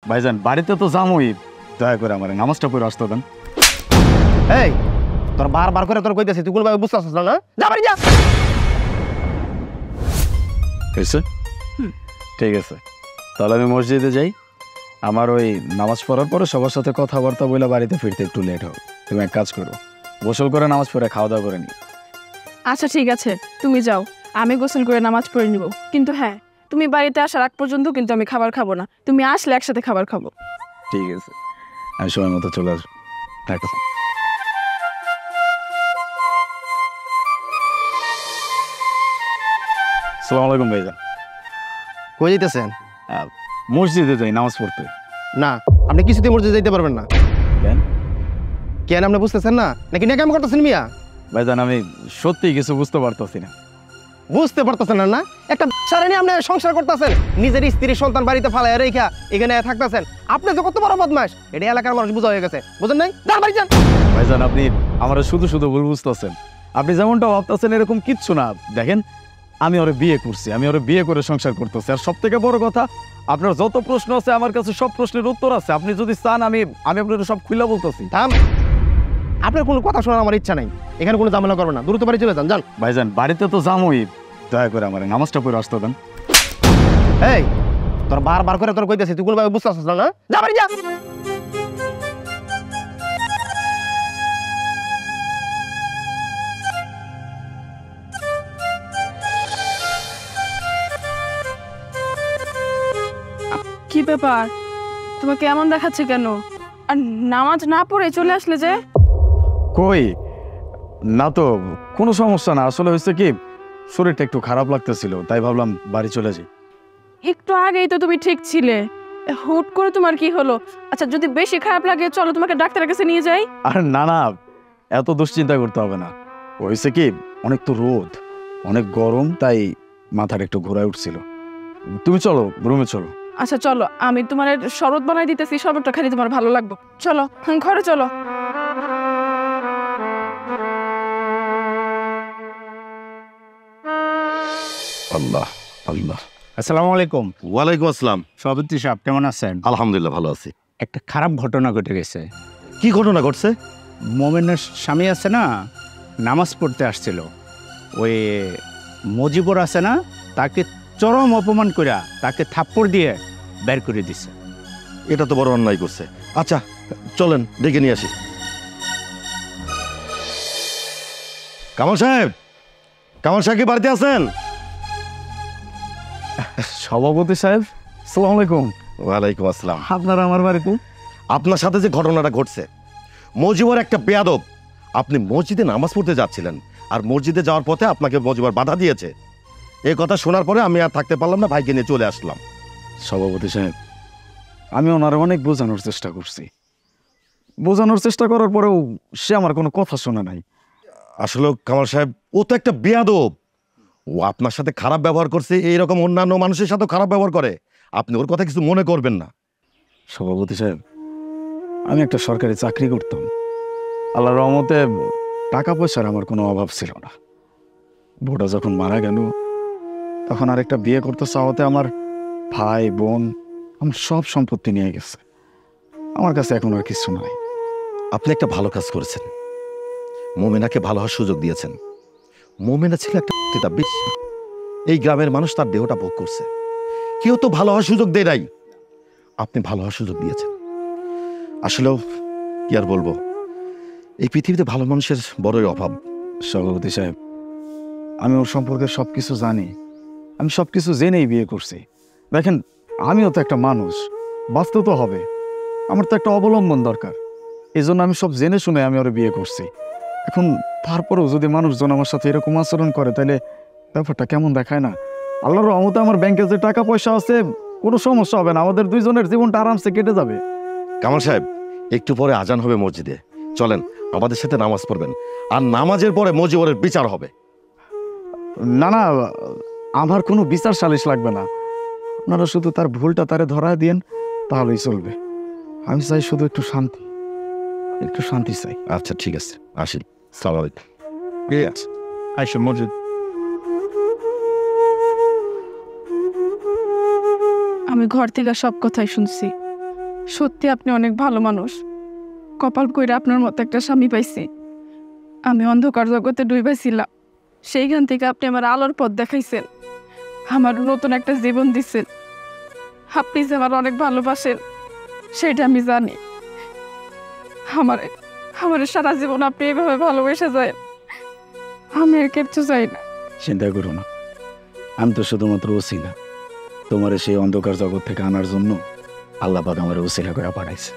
ভাইজান বাড়িতে তো যামই, দয়া করে আমার নামাজটা পড়ে আসতে দেন। এই তোর বারবার করে তোর কইতেছি, তুই কোনোভাবে বুঝতে পারছিস না? যা বাড়ি যা। ঠিক আছে, তাহলে আমি মসজিদে যাই। আমার ওই নামাজ পড়ার পরে সবার সাথে কথাবার্তা বলে বাড়িতে ফিরতে একটু লেট হবে। তুমি এক কাজ করো, গোসল করে নামাজ পড়ে খাওয়া দাওয়া করে নি। আচ্ছা ঠিক আছে, তুমি যাও, আমি গোসল করে নামাজ পড়ে নিব। কিন্তু হ্যাঁ, তুমি বাড়িতে আসার আগ পর্যন্ত কিন্তু আমি খাবার খাবো না। তুমি আসলে একসাথে খাবার খাবো। ঠিক আছে, আমি সময় মতো চলে আসবো। থাকো। আসসালামু আলাইকুম ভাইজান। কই যাইতেছেন? মসজিদে যাই নামাজ পড়তে। না, আপনি কিছুতেই মসজিদে যাইতে পারবেন না। কেন? কেন আপনি বুঝতেছেন না নাকি নেকাম করতেছেন মিয়া? ভাইজান আমি সত্যি কিছু বুঝতে পারতেছি না। বুঝতে পারতেছেন না? একটা সারা নিয়ে আপনি সংসার করতেছেন, নিজের স্ত্রী সন্তান বাড়িতে ফালাইয়া রেখা এখানে থাকতেছেন। আপনি যে কত বড় বদমাশ এটা এলাকার মানুষ বুঝা হয়ে গেছে, বুঝেন নাই? যান বাড়ি যান। ভাইজান আপনি আমার শুধু শুধু ভুল বুঝতেছেন। আপনি যেমনটা ভাবতেছেন এরকম কিচ্ছু না। দেখেন, আমি ওরে বিয়ে করছি, আমি ওরে বিয়ে করে সংসার করতেছি। আর সব থেকে বড় কথা, আপনার যত প্রশ্ন আছে আমার কাছে সব প্রশ্নের উত্তর আছে। আপনি যদি চান আমি আপনার সব খুলে বলতেছি। থাম, আপনার কোনো কথা শোনার আমার ইচ্ছা নাই। এখানে কোনো ঝামেলা করবেন না, দ্রুত বাড়ি চলে যান। যান ভাইজান, বাড়িতে তো যামই, দয়া করে আমার নামাজটা পড়ে আসতে দেন। এই তোর বারবার করে তোর কইতেছি, তুই কোনোভাবে বুঝতে পারছিস না? যা বাড়ি যা। কি ব্যাপার, তোমাকে এমন দেখাচ্ছে কেন? আর নামাজ না পড়ে চলে আসলে যে? কই না তো, কোনো সমস্যা না। আসলে হয়েছে কি, শরীরটা একটু খারাপ লাগতেছিল, তাই ভাবলাম বাড়ি চলে যাই। একটু আগেই তো তুমি ঠিক ছিলে, হুট করে তোমার কি হলো? আচ্ছা যদি বেশি খারাপ লাগে চলো তোমাকে ডাক্তারের কাছে নিয়ে যাই। আর না না, এত দুশ্চিন্তা করতে হবে না। হয়েছে কি, অনেক তো রোদ, অনেক গরম, তাই মাথার একটু ঘোরায় উঠছিল। তুমি চলো রুমে চলো। আচ্ছা চলো, আমি তোমার শরবত বানাই দিতেছি, শরবতটা খালি তোমার ভালো লাগবে। চলো ঘরে চলো। আল্লাহ আল্লাহ। আসসালামু আলাইকুম। ওয়ালাইকুম আসসালাম। সভাপতি সাহেব কেমন আছেন? আলহামদুলিল্লাহ ভালো আছি। একটা খারাপ ঘটনা ঘটে গেছে। কি ঘটনা ঘটছে? মোমেনের স্বামী আছে না, নামাজ পড়তে আসছিল, ওই মজিবর আছে না, তাকে চরম অপমান করে তাকে থাপ্পড় দিয়ে বের করে দিছে। এটা তো বড় অন্যায় করছে। আচ্ছা চলেন ডেকে নিয়ে আসি। কামাল সাহেব, কামাল সাহেব কি বাড়িতে আছেন? সভাপতি সাহেব, আসসালামু আলাইকুম। ওয়ালাইকুম আসসালাম। আপনারা আমার বাড়িতে? আপনার সাথে যে ঘটনাটা ঘটছে, মজিবর একটা বেয়াদব। আপনি মসজিদে নামাজ পড়তে যাচ্ছিলেন, আর মসজিদে যাওয়ার পথে আপনাকে মজিবর বাধা দিয়েছে। এই কথা শোনার পরে আমি আর থাকতে পারলাম না, ভাইকে নিয়ে চলে আসলাম। সভাপতি সাহেব, আমি ওনার অনেক বোঝানোর চেষ্টা করছি। বোঝানোর চেষ্টা করার পরেও সে আমার কোনো কথা শোনে নাই। আসলে কামাল সাহেব, ও তো একটা বেয়াদব। ও আপনার সাথে খারাপ ব্যবহার করছে, এইরকম অন্যান্য মানুষের সাথেও খারাপ ব্যবহার করে। আপনি ওর কথা কিছু মনে করবেন না। সভাপতি সাহেব, আমি একটা সরকারি চাকরি করতাম। আল্লাহর রহমতে টাকা পয়সার আমার কোনো অভাব ছিল না। বউটা যখন মারা গেল, তখন আরেকটা বিয়ে করতে চাওয়াতে আমার ভাই বোন আমার সব সম্পত্তি নিয়ে গেছে। আমার কাছে এখন আর কিছু নাই। আপনি একটা ভালো কাজ করেছেন, মোমেনাকে ভালো হওয়ার সুযোগ দিয়েছেন। মোমেনা ছিল একটা বেশি। এই গ্রামের মানুষ তার দেহটা ভোগ করছে, কেউ তো ভালো হওয়ার সুযোগ দেয় নাই। আপনি ভালো হওয়ার সুযোগ দিয়েছেন। আসলেও কি আর বলবো, এই পৃথিবীতে ভালো মানুষের বড়ই অভাব। সভাপতি সাহেব, আমি ওর সম্পর্কে সব কিছু জানি। আমি সব কিছু জেনেই বিয়ে করছি। দেখেন, আমিও তো একটা মানুষ, বাঁচতে তো হবে। আমার তো একটা অবলম্বন দরকার। এই জন্য আমি সব জেনে শুনে আমি ওর বিয়ে করছি। এখন তারপরেও যদি মানুষজন আমার সাথে এরকম আচরণ করে, তাহলে ব্যাপারটা কেমন দেখায় না? আল্লাহর রহমতে আমার ব্যাংকে যে টাকা পয়সা আছে, কোনো সমস্যা হবে না। আমাদের দুইজনের জীবনটা আরামসে কেটে যাবে। কামাল সাহেব, একটু পরে আজান হবে মসজিদে, চলেন আমাদের সাথে নামাজ পড়বেন। আর নামাজের পরে মজিবরের বিচার হবে। না না, আমার কোনো বিচার সালিশ লাগবে না। আপনারা শুধু তার ভুলটা তারে ধরা দিয়েন, তাহলেই চলবে। আমি চাই শুধু একটু শান্তি, একটু শান্তি চাই। আচ্ছা ঠিক আছে, আসি। সালাম আলাইকুম। আইসো মসজিদ। আমি ঘর থেকে সব কথাই শুনছি। সত্যি আপনি অনেক ভালো মানুষ। কপাল কইরা আপনার মতো একটা স্বামী পাইছি। আমি অন্ধকার জগতে ডুইবাইছিলাম, সেইখান থেকে আপনি আমার আলোর পথ দেখাইছেন, আমার নতুন একটা জীবন দিচ্ছেন। আপনি যে আমার অনেক ভালোবাসেন সেটা আমি জানি। আমার সারা জীবন আপনি এইভাবে ভালোবেসে যায়, আমি আর কিচ্ছু চাই না। চিন্তা করো না, আমি তো শুধুমাত্র ওসিলা। তোমার সেই অন্ধকার জগৎ থেকে আনার জন্য আল্লাহ পাক আমার ওসিলা করে পাঠাইছে।